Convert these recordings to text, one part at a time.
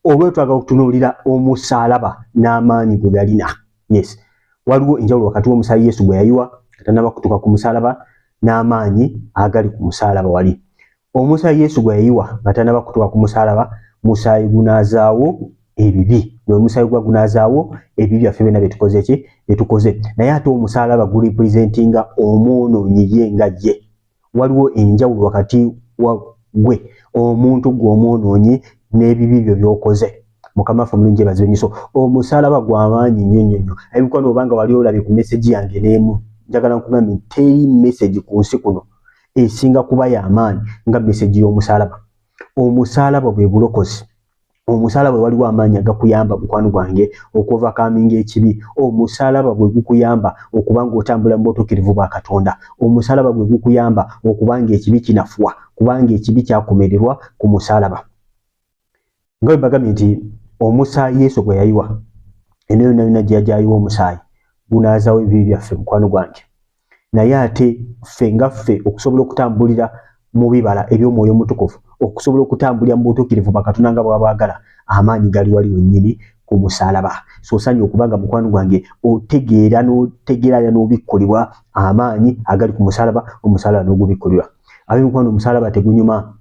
olwetwaga okutunuulira omusalaba n'amaanyi gwe galina. Yes, waliwo enjawulo wakati w'omusaayi Yesu gwe yayiwa atanaba kutuuka ku musalaba n'amaanyi agali ku musalaba wali. Omusaayi Yesu gwe yayiwa atanaba kutuuka ku musalaba, musaayi gunaazaawo ebibi, gwe musaayi gwa gunaazaawo ebibi byaffe byonna betukoze. Naye ate omusalaba guli representinga omwonoonyi ye nga ye. Waliwo enjawulo wakati wa gwe omuntu gw'omwonoonyi n'ebibi byo by'okoze. Mukama waffe omulungi yeebazibwe nnyo. So omusalaba gw'amaanyi nnyo. Ebikono obanga wali olabye ku message yange n'emu, njagala nkugambye teri message ku nsi kuno esinga kuba y'amaanyi nga message y'omusalaba. Omusalaba bwe bulokozi. Omusalaba bwe waliwo amaanyi agakuyamba mukwano gwange okuovercoming ekibi. Omusalaba bwe gukuyamba okuba ng'otambula mu butuukirivu bwa Katonda. Omusalaba bwe gukuyamba okuba ng'ekibi kinafuwa, kubanga ekibi kyakomererwa ku musalaba. Nga bwe mbagambye nti omusaayi Yesu gwe yayiwa, eno yonna gye yayiwa omusaayi gunaazaawo ebibi byaffe mukwano gwange. Naye ate ffe nga ffe okusobola okutambulira mu bibala eby'omwoyo omutukuvu, okusobola okutambulira mu butuukirivu bwa Katonda nga bw'abwagala, amaanyi gali wali wennyini ku musalaba. So osaanye okubanga mukwano gwange otegeera n'obikkulibwa amaanyi agali ku musalaba, omusalaba n'ogubikkulibwa. Abe mukwano omusalaba tegunyuma.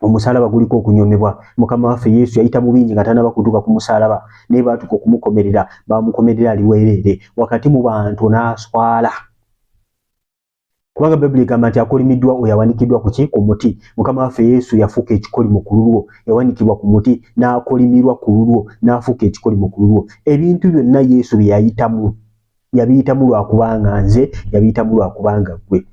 Omusalaba guliko okunyomebwa. Mukama waffe Yesu yayita mu bingi nga tanaba kutuuka ku musalaba, naye baatuuka okumukomerera, bamukomerera ali weereere wakati mu bantu n'aswala. Kubanga Bayibuli egamba nti akolimiddwa oyo awanikiddwa ku ki? Ku muti. Mukama waffe Yesu yafuuka ekikolimo ku lulwo, yawanikibwa ku muti n'akolimirwa ku lulwo, n'afuuka ekikolimo ku lulwo. Ebintu byonna Yesu bye yayitamu, yabiyitamu lwakubanga nze, yabiyitamu lwakubanga ggwe.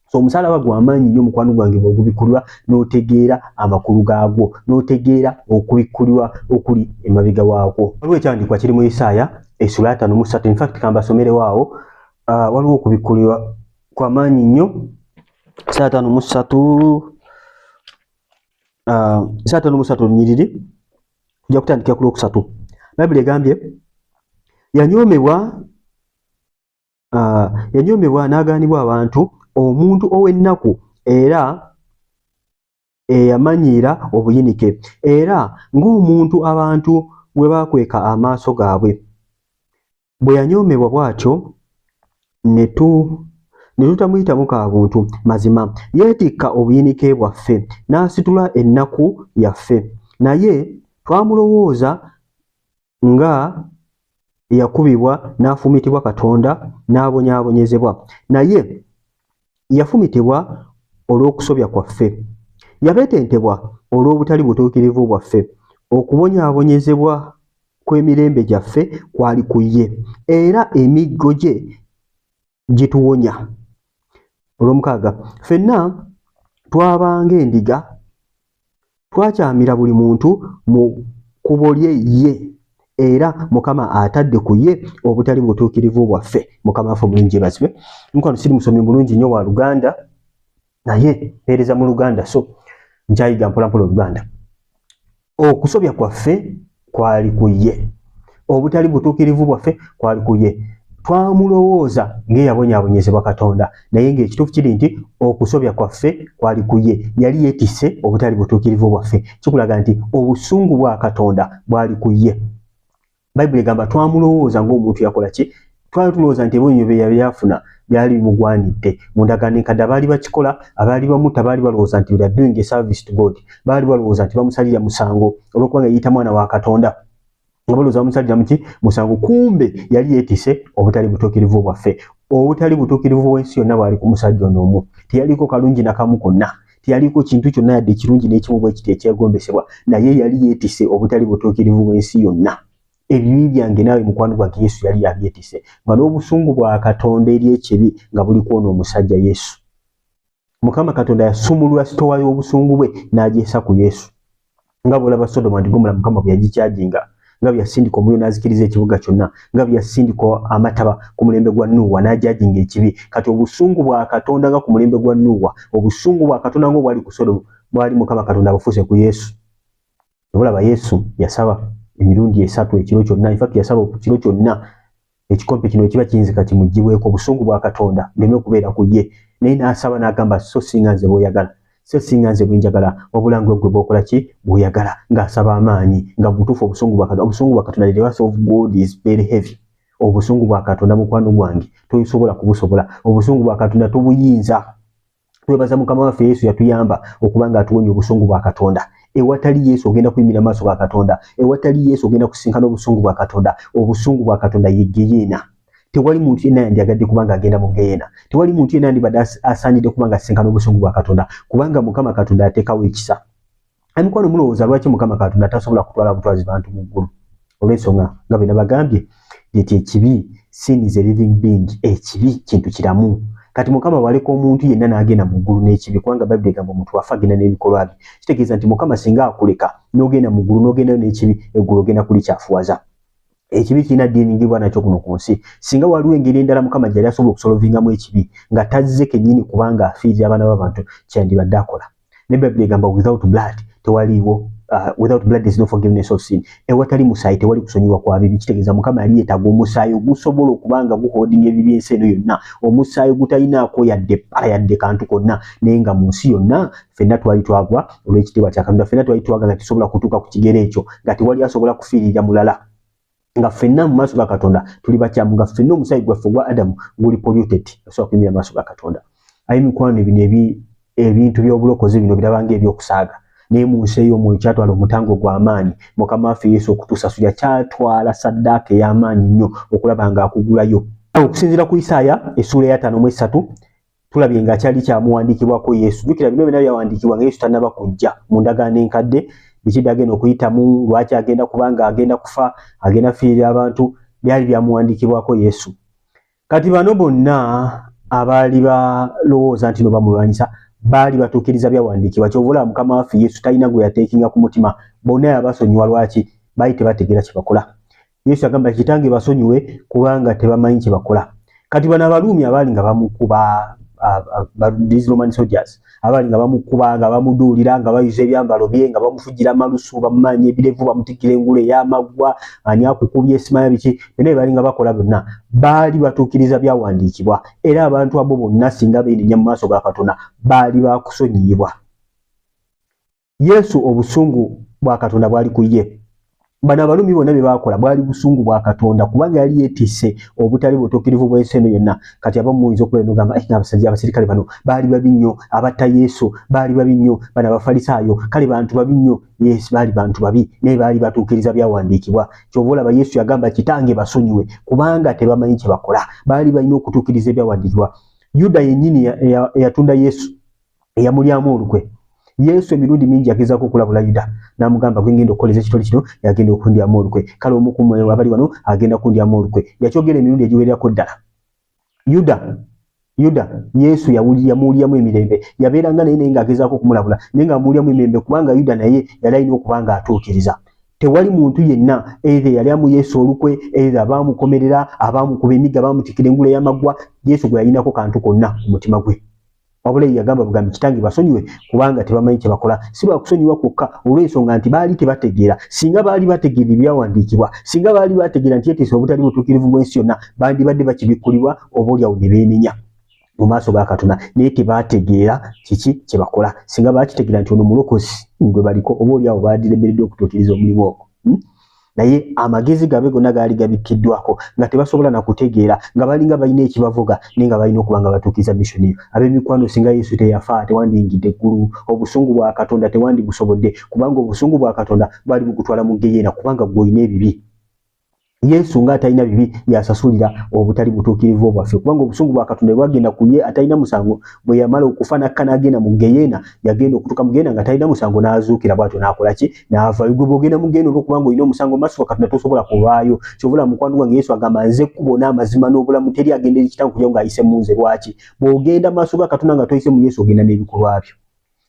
So omusalaba gw'amaanyi nnyo mukwano gwange bw'ogubikkulirwa n'otegeera amakulu gaagwo, n'otegeera okubikkulirwa okuli emabega waagwo. Waliwo ekyandiikwa kiri mu Isaaya essula 53. In fact kambasomerewo awo. Waliwo okubikkulirwa kw'amaanyi nnyo. Isaaya 53 lunyiriri tujja kutandikira ku lwokusatu. Bayibuli egambye yanyoomebwa n'agaanibwa abantu, omuntu ow'ennaku era eyamanyiira obuyinike, era ng'omuntu abantu bwe bakweka amaaso gaabwe. Bwe yanyoomebwa bw'atyo ne tutamuyitamu ka buntu, mazima yeetikka obuyinike bwaffe n'asitula ennaku yaffe. Naye twamulowooza nga yakubibwa n'afumitibwa Katonda n'abonyaabonyezebwa. Naye yafumitibwa olw'okusobya kwaffe, yabetentebwa olw'obutali butuukirivu bwaffe. Okubonyaabonyezebwa kw'emirembe gyaffe kwali ku ye, era emiggo gye gituwonya. Olw'omukaaga, ffenna twabanga endiga, twakyamira buli muntu mu kkubo lye ye, era Mukama atadde ku ye obutali butuukirivu bwaffe. Mukama waffe omulungi yeebazibwe. Nkwano siri musomi mulungi nnyo wa Luganda, naye mpeereza mu Luganda, so nkyayiga mpola mpola Oluganda. Okusobya kwaffe kwali ku ye, obutali butuukirivu bwaffe kwali ku ye. Twamulowooza ng'eyabonyaabonyezebwa Katonda, naye ng'ekituufu kiri nti okusobya kwaffe kwali ku ye. Yali yeetisse obutali butuukirivu bwaffe. Kikulaga nti obusungu bwa Katonda bwali ku ye. Bayibuli egamba twamulowooza ng'omuntu yakola ki? Twali tulowooza nti ebonyo bye byafuna byali bimugwanidde. Mu ndagaano enkadde abaali bakikola, abaali bamutta baali balowooza nti they are doing a service to God. Baali balowooza nti bamusalira musango olw'okubanga yayita mwana wa Katonda. Nga balowooza bamusalira musango, kumbe yali yeetisse obutali butuukirivu bwaffe. Obutali butuukirivu bw'ensi yonna bwali ku musajja ono omu. Teyaliko kalungi nakamu konna. Teyaliko kintu kyonna yadde ekirungi n'ekimu bwe kiti ekyegombesebwa, naye yali yeetisse obutali butuukirivu bw'ensi yonna. Ebibi byange naawe mukwano gwange Yesu yali yabyetisse, nga n'obusungu bwa Katonda eri ekibi nga buli kwona omusajja Yesu. Mukama Katonda yasumulula sitowa y'obusungu bwe n'agyesa ku Yesu. Nga bw'olaba Sodoma and Gomora Mukama bwe yagikyajinga, nga bwe yasindika omuliro n'azikiriza ekibuga kyonna, nga bwe yasindika amataba ku mulembe gwa Nuuwa n'agyajinga ekibi. Kati obusungu bwa Katonda nga ku mulembe gwa Nuuwa, obusungu bwa Katonda nga bwali ku Sodoma, bwali Mukama Katonda abufuuse ku Yesu. Obulaba Yesu yasaba emirundi 3 ekiro kyonna. In fact yasaba ekiro kyonna ekikompe kino kiba kiyinzika kimugibweko, obusungu bwa Katonda buleme okubeera ku ye. Naye n'asaba n'agamba so singa nze bw'oyagala, so singa nze bwenjagala wabula gwe bwokola ki bweyagala ng'asaba amaanyi nga butuufu obusungu bwa Katonda the wrath of God is very heavy. Obusungu bwa Katonda mukwano gwange tosobola kubusobola. Obusungu bwa Katonda tobuyinza. Twebaza Mukama waffe Yesu yatuyamba okubanga atuwonya obusungu bwa Katonda. Ewatali Yesu ogenda kuyimira maaso ga Katonda. Ewatali Yesu ogenda kusinkana obusungu bwa Katonda. Obusungu bwa Katonda ye Geyeena. Tewali muntu yenna yandiyagadde kubanga agenda mu Geyeena. Tewali muntu yenna yandibadde asaanidde kubanga asinkana obusungu bwa Katonda kubanga Mukama Katonda ateekawo ekisa. Emikwano mulowooza lwaki Mukama Katonda tasobola kutwala butwazi bantu mu ggulu? Olw'ensonga nga bwe nabagambye nti ekibi, sin is a living being. Ekibi kintu kiramu. Kati Mukama waleka omuntu yenna n'agenda mu ggulu n'ekibi kubanga Bayibuli egamba omuntu afa agenda n'ebikolwa bye. Kitegeeza nti Mukama singa akuleka n'ogenda mu ggulu n'ogendayo n'ekibi, eggulu ogenda kulikyafuwaza. Ekibi kirina ddiiningibwa nakyo kuno ku nsi. Singa waliwo engeri endala Mukama gy'ali asobola okusolovingamu ekibi nga tazze kennyini kubanga afiirira abaana b'abantu kyandibadde akola. Ne Bayibuli egamba without blood tewaliiwo without blood there is no forgiveness of sin. Ewatali musaayi tewali kusonyiwa kwa bibi. Kitegeeza Mukama yali yeetaaga omusaayi ogusobola okubanga guholdinga ebibi ensi eno yonna, omusaayi ogutalinaako yadde ppala yadde kantu konna, naye nga mu nsi yonna ffenna twali twagwa olw'ekitiibwa kya Katonda. Ffenna twali twaga nga tusobola kutuuka ku kigero ekyo nga tewali asobola kufiirira mulala, nga ffenna mu maaso ga Katonda tuli bakyamu, nga ffenna omusaayi gwaffe gwa Adamu guli polluted, osobola kuyimira maaso ga Katonda. Ayi mikwano bino ebintu by'obulokozi bino birabanga ebyokusaaga. Naye mu nsi ey'omwoyo kyatwala omutango gw'amaanyi. Mukama waffe Yesu okutusasulira kyatwala saddaaka ey'amaanyi nnyo okulaba nga akugulayo. Okusinziira ku Isaaya essuula ya 5:3 tulabye ng'akyali kyamuwandiikibwako Yesu. Jjukira bino byonna byawandiikibwa nga Yesu tannaba kujja mu ndagaano enkadde, biki byagenda okuyitamu, lwaki agenda kubanga agenda kufa, agenda fiirira abantu, byali byamuwandiikibwako Yesu. Kati bano bonna abaali balowooza nti no bamulwanyisa baali batuukiriza byawandiikibwa. Kyovula Mukama waffe Yesu talina gwe yateekinga ku mutima. Bonna yabasonyiwa lwaki? Baali tebategeera kye bakola. Yesu yagamba kitange basonyiwe kubanga tebamanyi kye bakola. Kati bano Abaruumi abaali nga bamukuba, these Roman soldiers abaali nga bamukuba, nga bamuduulira, nga bayuza ebyambalo bye, nga bamufugira amalusu, bamumaanya ebirevu, bamutikira engule ey'amaggwa, ani akukubye esimaya biki, byonna baali nga bakola byonna baali batuukiriza byawandiikibwa. Era abantu abo bonna singa beenenya mu maaso ga Katonda baali bakusonyiyibwa. Yesu obusungu bwa Katonda bwali ku ye. Bano Abaruumi bonna bye baakola bwali busungu bwa Katonda kubanga yali yeetisse obutali butuukirivu bw'ensi eno yonna. Kati abamu muyinza okubeera n'ogamba abasirikale bano baali babi nnyo, abatta Yesu baali babi nnyo, bano Abafalisaayo kale bantu babi nnyo. Yes, baali bantu babi naye baali batuukiriza byawandiikibwa. Kyova olaba Yesu yagamba kitange basonyiwe kubanga tebamanyi kye bakola. Baali balina okutuukiriza ebyawandiikibwa. Yuda yennyini eyatunda Yesu eyamulyamu olukwe. Yesu emirundi mingi yagezaako okulabula Yuda n'amugamba gwe ngenda okukoleza ekitole kino, yagenda okundyamu olukwe. Kale omu ku mmwe abali wano agenda kundyamu olukwe. Yakyogera emirundi egiwererako ddala. Yuda Yesu yamuwuliramu emirembe, yabeeranga naye ng'agezaako okumulabula naye ng'amuwuliramu emirembe kubanga Yuda naye yali alina okuba ng'atuukiriza. Tewali muntu yenna either yali amu Yesu olukwe, either abaamukomerera, abaamukuba emigga, abaamutikira engule y'amaggwa, Yesu gwe yalinako kantu konna ku mutima gwe. Wabula yagamba bugambi kitange basonyiwe kubanga tebamanyi kye bakola. Si lwa kusonyiwa kwokka, olw'ensonga nti baali tebategeera. Singa baali bategeera ebyawandiikibwa, singa baali bategeera nti yeetisse obutali butuukirivu bw'ensi yonna, bandibadde bakibikkulibwa oboolyawo ne beenenya mu maaso ga Katonda. Naye tebategeera kiki kye bakola. Singa baakitegeera nti ono mulokozi gwe baliko, oboolyawo baadiremeredde okutuukiriza omulimu ogwo. Naye amagezi gabe gonna gaali gabikkiddwako nga tebasobola na kutegeera, nga balinga balina ekibavuga naye nga balina okuba nga batuukiza mission eyo. Ab'emikwano singa Yesu teyafa tewandiyingidde eggulu. Obusungu bwa Katonda tewandibusobodde kubanga obusungu bwa Katonda bwali bugutwala mu Geyeena kubanga gw'olina ebibi. Yesu ng'atalina bibi yasasulira obutali butuukirivu bwaffe kubanga obusungu bwa Katonda bwagenda ku ye atalina musango. Bwe yamala okufa n'akka n'agenda mu Geyeena, yagenda okutuuka mu Geyeena nga talina musango n'azuukira bw'atyo n'akola ki? N'ava. Gwe bw'ogenda mu Geyeena olw'okubanga olina omusango mu maaso ga Katonda tosobola kuvaayo. Kyovula mukwano gwange Yesu agamba nze ekkubo n'amazima n'obulamu, teri agenda eri Kitange kujja ng'ayise mu nze. Lwaki? Bw'ogenda mu maaso ga Katonda nga toyise mu Yesu ogenda n'ebikolwa byo.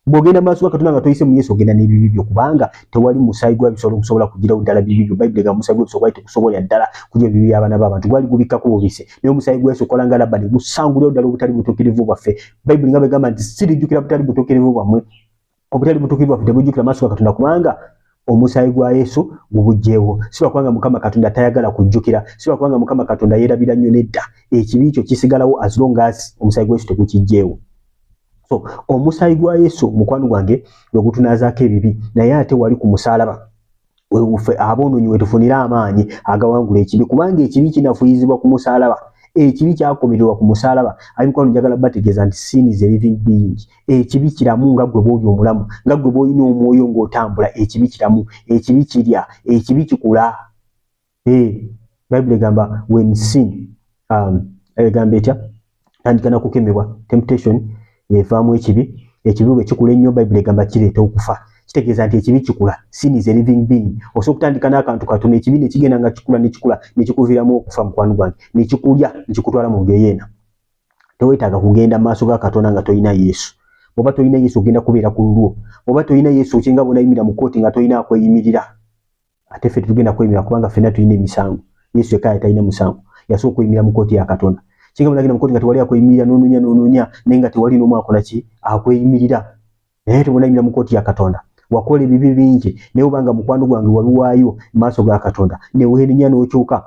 Bw'ogenda maaso ga Katonda nga toyise mu Yesu ogenda n'ebibi byo kubanga tewali musaayi gwa bisolo gusobola kugirawo ddala bibi byo. Bayibuli egamba omusaayi gw'ebisolo gwali tegusobola ddala kugira ebibi by'abaana b'abantu, gwali gubikkako bubise. Naye omusaayi gwa Yesu okola nga Labani gusangulirawo ddala obutali butuukirivu bwaffe. Bayibuli nga begamba nti sirijjukira butali butuukirivu bwammwe. Obutali butuukirivu bwaffe tebujjukira maaso ga Katonda kubanga omusaayi gwa Yesu gubugjeewo. Si lwa kubanga Mukama Katonda tayagala kujjukira, si lwa kubanga Mukama Katonda yeerabira nnyo nedda. Ekibi kyo kisigalawo as long as omusaayi gwa Yesu tegukijjeewo. So omusaayi gwa Yesu mukwano gwange gwe gutunaazaako ebibi, naye ate wali ku musalaba weffe aboononyi wetufunira amaanyi agawangula ekibi, kubanga ekibi kinafuyizibwa ku musalaba. Ekibi kyakomererwa ku musalaba. Abimukwano njagala bategeeza nti sin is a living being. Ekibi kiramu nga gwe bw'oli omulamu, nga gwe bw'olina omwoyo ng'otambula. Ekibi kiramu, ekibi kirya, ekibi kikula. Bible egamba when sin egamba etya tandika na kukemebwa temptation evaamu ekibi, ekibi bwe kikula ennyo Bible egamba kireeta okufa. Kitegeeza nti ekibi kikula. Sin is a living being. Osobola okutandika n'akantu katono, ekibi ne kigenda nga kikula ne kikula ne kikuviiramu okufa mukwano gwange, ne kikulya ne kikutwala mu geyeena. Teweetaaga kugenda mu maaso ga Katonda nga toyina Yesu. Bw'oba toyina Yesu ogenda kubeera ku lulwo. Bw'oba toyina Yesu okinga bw'onayimirira mu kkooti nga toyina akweyimirira. Ate ffe tetugenda kweyimirira kubanga ffenna tulina emisango. Yesu yekka talina musango. Yasooka okuyimirira mu kkooti ya Katonda. Kinga bw'onagenda mu kkooti nga tewali akweyimirira n'onoonya naye nga tewali n'omu akola ki akweyimirira. Naye tebw'onayimirira mu kkooti ya Katonda wakola ebibi bingi, naye obanga mukwano gwange waluwaayo mu maaso ga Katonda ne weenenya n'okyuka,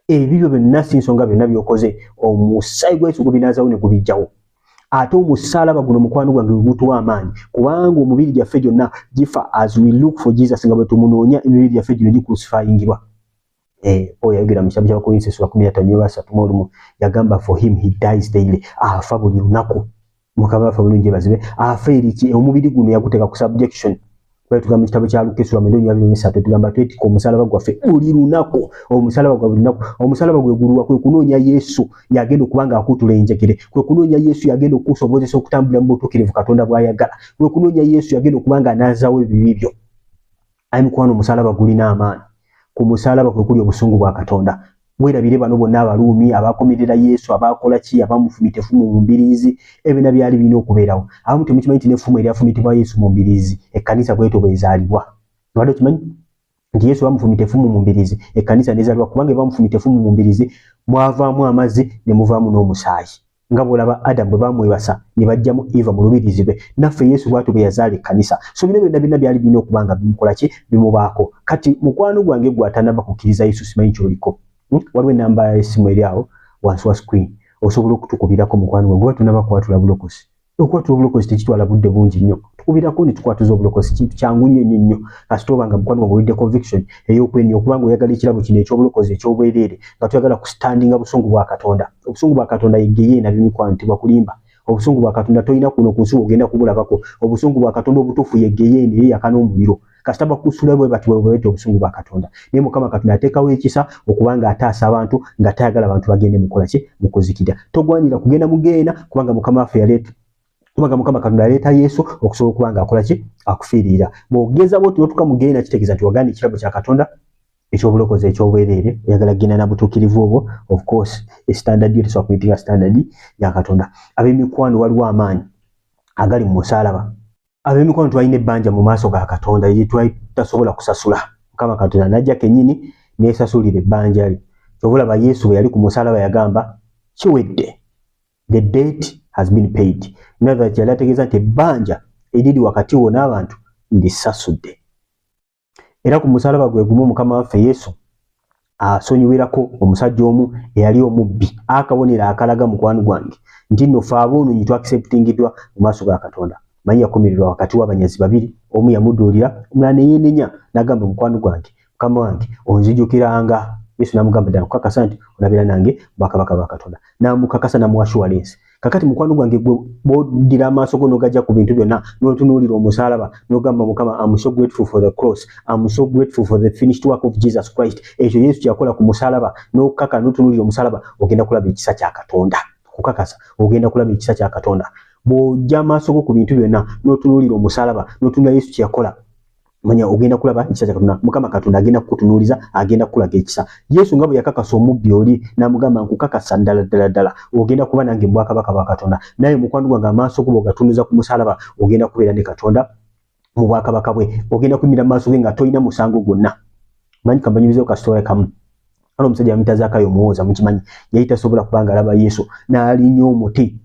ebibyo byonna si nsonga byonna by'okoze, omusaayi gwa Yesu gubinaazawo ne gubijjawo. Ate omusalaba guno mukwano gwange gutuwa amaanyi, kubanga omubiri gyaffe gyonna gifa as we look for Jesus, nga bwe tumunoonya emibiri gyaffe gino gicrucifyingibwa. Oyo yayogera mu kitabu ky'Abakorinto 15:31 yagamba for him he dies daily. Afa buli lunaku. Mukama afa bulungi bazibe. Afa eriki omubiri guno yaguteeka ku subjection. Bwe tugamba mu kitabu kya Luka 2:23 tugamba twetika omusalaba gwaffe buli lunaku. Omusalaba gwa buli lunaku. Omusalaba gwe guluwa kwe kunoonya Yesu yagenda okubanga akutula enjegere. Kwe kunoonya Yesu yagenda okusobozesa okutambula mu butuukirivu Katonda bw'ayagala. Kwe kunoonya Yesu yagenda okubanga anaazawo ebibi byo. Ayi mukwano omusalaba gulina amaanyi. Ku musalaba kwe kuli obusungu bwa Katonda. Mwerabire bano bonna Abaruumi abakomerera Yesu, abakola ki, abamufumita effumu mu mbiriizi, ebina byali birina okubeerawo. Abamu temukimanyi nti n'effumu eryafumitibwa Yesu mu mbiriizi ekkanisa bw'etyo bw'ezaalibwa. Nwadde okimanyi nti Yesu bamufumita effumu mu mbiriizi ekkanisa n'ezaalibwa, kubanga bamufumita effumu mu mbiriizi mwavaamu amazzi ne muvaamu n'omusaayi. Nga bw'olaba Adamu bwe bamwebasa ne bajjamu Eva mu lubiriizi lwe, naffe Yesu bw'atyo bwe yazaala ekkanisa. So bino byonna byali birina okuba nga bimukola ki, bimubaako. Kati mukwano gwange gw'atanaba kukkiriza Yesu simanyi ky'oliko. Waliwo enamba y'essimu eri awo wansi wa screen, osobola okutukubirako mukwano gwange kuba tunaba kukwatula bulokozi. Okukwatula obulokozi tekitwala budde bungi nnyo, tukubirako ne tukwatuza obulokozi, kintu kyangu nnyo kasita obanga mukwano gwange olidde conviction ey'okwenenya okubanga oyagala ekirabo kino eky'obulokozi eky'obwereere nga tuyagala kustandinga busungu bwa Katonda. Obusungu bwa Katonda yegeyeena bimikwano tebwakulimba. Obusungu bwa Katonda toyina kuno ku nsi ogenda kubulabako. Obusungu bwa Katonda obutuufu yegeyeena eri yakana omuliro. Kasita bakusula bwe bati bwe bwete obusungu bwa Katonda. Naye Mukama Katonda ateekawo ekisa okubanga ataasa abantu nga tayagala abantu bagende mukola ki, mukuzikira. Togwanira kugenda mugeena kubanga Mukama waffe yaleeta, kubanga Mukama Katonda yaleeta Yesu okusobola okubanga akola ki, akufiirira. Bw'ogeza bw'oti n'otuuka mugeena kitegeeza nti wagaana ekirabo kya Katonda eky'obulokozi eky'obwereere, oyagala kugenda na butuukirivu obwo. Of course standard yo tesobola kuyitibwa standard ya Katonda. Ab'emikwano waliwo amaanyi agali mu musalaba. Ab'emikwano twalina ebbanja mu maaso ga Katonda lye twali tasobola kusasula. Mukama Katonda n'ajja kennyini n'esasulira ebbanja lye. Ky'obulaba Yesu bwe yali ku musalaba yagamba kiwedde. The debt has been paid. Nava yali ategeeza nti ebbanja eriri wakati wo n'abantu ndisasudde. Era ku musalaba gwe gumu Mukama waffe Yesu asonyiwerako omusajja omu eyali omubbi, akabonero akalaga mukwano gwange nti nno ffe aboononyi twakiseputingiddwa mu maaso ga Katonda. Manyi yakomererwa wakati w'abanyazi babiri, omu yamuduulira, omulala ne yeenenya n'agamba mukwano gwange, Mukama wange onzijukiranga. Yesu n'amugamba ddala kukakasa nti olabeera nange bwakabaka bwa Katonda. N'amukakasa n'amuwa assurance. Kakati mukwano gwange bw'oddira amaaso go n'ogajja ku bintu byonna n'otunuulira omusalaba n'ogamba Mukama, I'm so grateful for the cross, I'm so grateful for the finished work of Jesus Christ. Ekyo Yesu kyakola ku musalaba n'okukaka n'otunuulira omusalaba ogenda kulaba ekisa kya Katonda. Kukakasa ogenda kulaba ekisa kya Katonda. Bw'ojja amaaso go ku bintu byonna n'otunuulira omusalaba n'otunula Yesu kye yakola, manya ogenda kulaba ekisa kya Katonda. Mukama Katonda agenda kukutunuuliza, agenda kukulaga ekisa. Yesu nga bwe yakakasa omubbi oli n'amugamba nkukakasa ddala ogenda kuba nange mu bwakabaka bwa Katonda. Naye mukwano gwange amaaso go bw'ogatunuuliza ku musalaba ogenda kubeera ne Katonda mu bwakabaka bwe. Ogenda kuyimira mu maaso ge nga tolina musango gwonna. Manyi kambanyumizeewo kasitoola kamu. Waliwo omusajja bamuyita Zaakayo Muwooza, mukimanyi, yali tasobola kubanga alaba Yesu n'alinnya omuti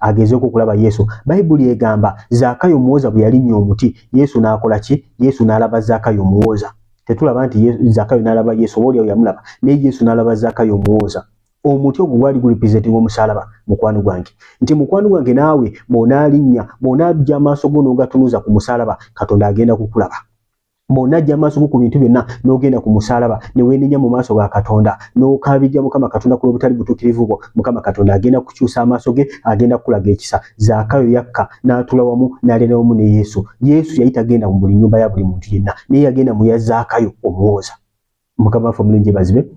agezeeko okulaba Yesu. Bayibuli egamba Zaakayo Muwooza bwe yalinnya omuti, Yesu n'akola ki? Yesu n'alaba Zaakayo Muwooza. Tetulaba nti Zaakayo n'alaba Yesu, oba oliawo yamulaba, naye Yesu n'alaba Zaakayo Muwooza. omuti ogwo gwali gulipresentinga omusalaba mukwano gwange nti mukwano gwange naawe bw'onaalinnya bw'onaajja amaaso go n'ogatunuza ku musalaba Katonda agenda kukulaba bw'onajja amaaso go ku bintu byonna n'ogenda ku musalaba ne weenenya mu maaso ga Katonda n'okaabirira Mukama Katonda ku lw'obutali butuukirivu bwo Mukama Katonda agenda kukyusa amaaso ge agenda kukulaga ekisa Zaakayo yakka n'atuula wamu n'alera wamu ne Yesu yali tagenda mu buli nnyumba ya buli muntu yenna naye yagenda mu ya Zaakayo omuwooza Mukama waffe omulungi yeebazibwe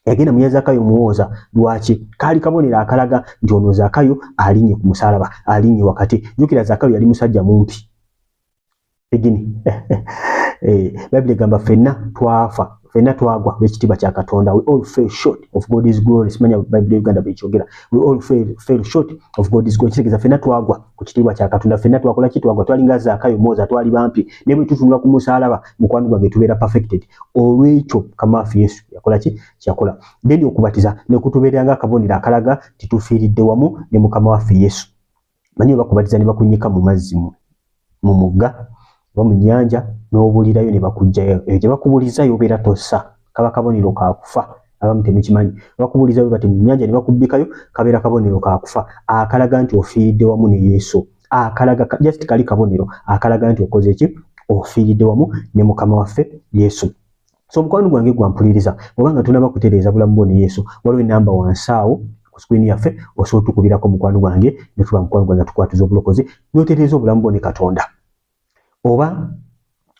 yagenda mu ya Zaakayo omuwooza lwaki kaali kabonero akalaga nti ono Zaakayo alinnye ku musalaba alinnye wakati jjukira Zaakayo yali musajja mumpi egini Bible egamba ffenna twafa ffenna twagwa olw'ekitiibwa kya Katonda we all fell short of God's glory simanya Bible Uganda bwekyogera we all fell short of God's glory kitegeeza ffenna twagwa ku kitiibwa kya Katonda ffenna twakola ki twagwa twalinga Zaakayo Mwoza twali bampi naye bwe tutunula ku musalaba mukwano gwange tubeera perfected olw'ekyo Kamaafi Yesu yakola ki kyakola then okubatiza ne kutubeeranga akabonero akalaga titufiiridde wamu ne Mukama waffe Yesu manyi bakubatiza ne bakunyika mu mazzi mu mugga oba mu nnyanja n'obulirayo ne bakujjayo eyo gye bakubulizayo obeera tossa kaba kabonero kaakufa abamu temukimanyi bakubulizayo bati mu nnyanja ne bakubbikayo kabeera kabonero kaakufa akalaga nti ofiiridde wamu ne Yesu akalaga just kali kabonero akalaga nti okoze ki ofiiridde wamu ne Mukama waffe Yesu so mukwano gwange gwampuliriza obanga tunaba kutereeza bulamu bwo ne Yesu waliwo enamba wansi awo ku screen yaffe osobola tukubirako mukwano gwange ne tuba mukwano gwange tukwatiza obulokozi n'otereeza obulamu bwo ne Katonda oba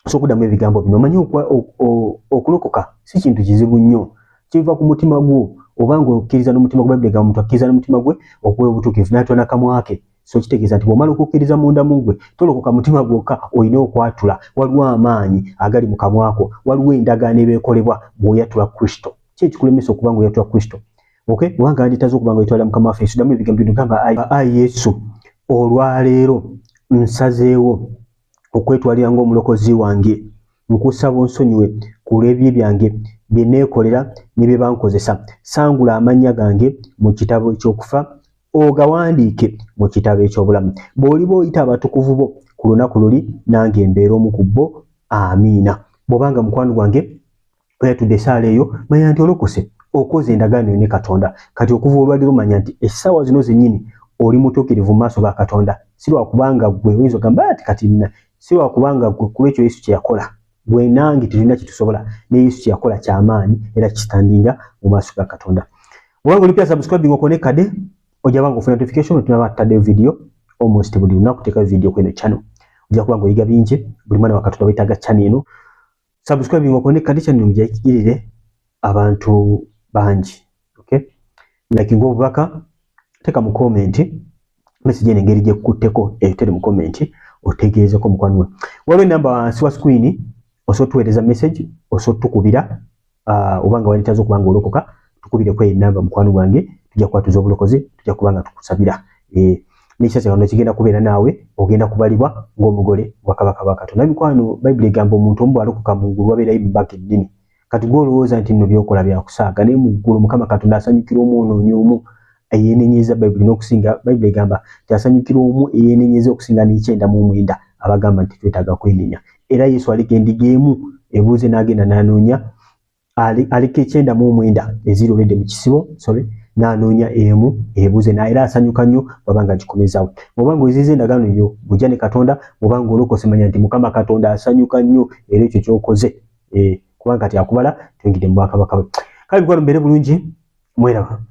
sokuddamu ebigambo bino omanyi okulokoka si kintu kizibu nnyo kiva ku mutima gwo oba ng'okkiriza n'omutima gwe Bible egamba omuntu akkiriza n'omutima gwe okuwa obutuukirivu n'atya n'akamwa ke so kitegeeza nti bw'omala okukkiriza munda mu gwe tolokoka mutima gwokka olina okwatula waliwo amaanyi agali mu kamwako waliwo endagaano ebeekolebwa bw'oyatula Kristo ki ekikulemesa okuba ng'oyatula Kristo okay obanga anditaze okuba ng'oyatwala Mukama waffe Yesu ddamu ebigambo bino gamba ayi Yesu olwaleero nsazeewo okwetwalira ng'omulokozi wange nkusaba onsonyiwe ku lw'ebibi byange bye neekolera ne bye bankozesa sangula amannya gange mu kitabo eky'okufa ogawandiike mu kitabo eky'obulamu bw'oliba oyita abatukuvu bo ku lunaku luli nange mbeera omu ku bo amiina bw'obanga mukwano gwange oyatudde esaala eyo manya nti olokose okoze endagaano ne Katonda kati okuva olwaliro manya nti essaawa zino zennyini oli mutuukirivu mu maaso ga Katonda si lwakubanga gwe oyinza ogamba ati kati si lwakubanga gwe ku lwekyo Yesu kye yakola gwe nange tulina kitusobola ne Yesu kye yakola ky'amaanyi era kitandinga mu maaso ga Katonda obanga olipya subscribing okonekade ojja banga ofuna notification tunaba tutaddeyo video almost buli lunaku teekayo video ku eno channel ojja kuba ng'oyiga bingi buli mwana wa Katonda weetaaga channel eno subscribing okonekade channel mugikirire abantu bangi okay like ng'obubaka teeka mu comment message eno engeri gye kukutteko eyotere mu comment otegeezeko mukwano gwe waliwo enamba wansi wa screen osobola tuweereza message osobola tukubira obanga wanitaza okuba nga olokoka tukubireko enamba mukwano gwange tujja kukwatuza obulokozi tujja kuba nga tukusabira n'ekisa kya Katonda kigenda kubeera naawe ogenda kubalibwa ng'omugole wa Kabaka wa Katonda mikwano Bible egamba omuntu omu bw'alokoka mu ggulu wabeerayo ebibbaka eddini kati gwe olowooza nti nno byokola byakusaaga naye mu ggulu Mukama Katonda asanyukira omwonoonyi omu eyeenenyeza Bible n'okusinga Bible egamba tyasanyukira omu eyeenenyeza okusinga n'9 abagamba nti twetaaga kwenenya era Yesu aliko endiga emu ebuuze n'agenda n'anoonya aliko 9 eziroledde mu kisibo n'anoonya emu ebuuze era asanyuka nnyo bw'abanga gikomezaawo bw'obanga ozize endagaano yo bw'ojja ne Katonda bw'obanga olokose manya nti Mukama Katonda asanyuka nnyo era ekyo ky'okoze kubanga tyakubala tuyingidde mu bwakabaka bwe kale bikwano mbeere bulungi mweraba